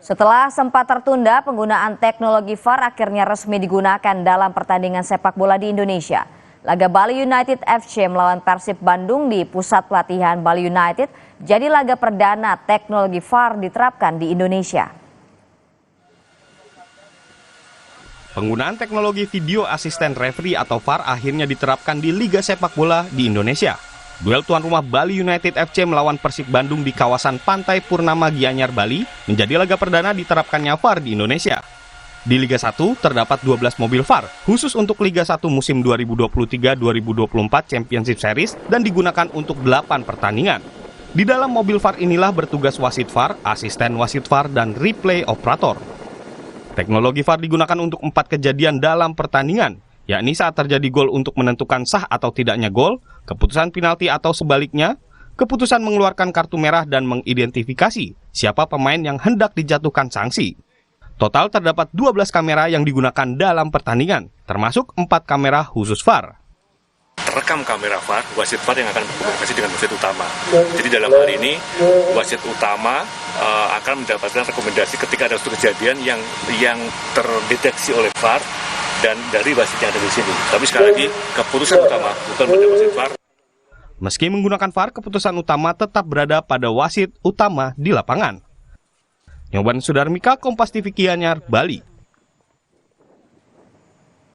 Setelah sempat tertunda, penggunaan teknologi VAR akhirnya resmi digunakan dalam pertandingan sepak bola di Indonesia. Laga Bali United FC melawan Persib Bandung di pusat pelatihan Bali United jadi laga perdana teknologi VAR diterapkan di Indonesia. Penggunaan teknologi video asisten referee atau VAR akhirnya diterapkan di Liga Sepak Bola di Indonesia. Duel tuan rumah Bali United FC melawan Persib Bandung di kawasan Pantai Purnama Gianyar, Bali menjadi laga perdana diterapkannya VAR di Indonesia. Di Liga 1 terdapat 12 mobil VAR khusus untuk Liga 1 musim 2023-2024 Championship Series dan digunakan untuk 8 pertandingan. Di dalam mobil VAR inilah bertugas wasit VAR, asisten wasit VAR, dan replay operator. Teknologi VAR digunakan untuk 4 kejadian dalam pertandingan, yakni saat terjadi gol untuk menentukan sah atau tidaknya gol, keputusan penalti atau sebaliknya, keputusan mengeluarkan kartu merah dan mengidentifikasi siapa pemain yang hendak dijatuhkan sanksi. Total terdapat 12 kamera yang digunakan dalam pertandingan, termasuk 4 kamera khusus VAR. Terekam kamera VAR, wasit VAR yang akan berkomunikasi dengan wasit utama. Jadi dalam hal ini, wasit utama akan mendapatkan rekomendasi ketika ada suatu kejadian yang terdeteksi oleh VAR dan dari wasit yang ada di sini. Tapi sekali lagi, keputusan utama bukan pada wasit VAR. Meski menggunakan VAR, keputusan utama tetap berada pada wasit utama di lapangan. Nyoban Sudarmika, Kompas TV Gianyar, Bali.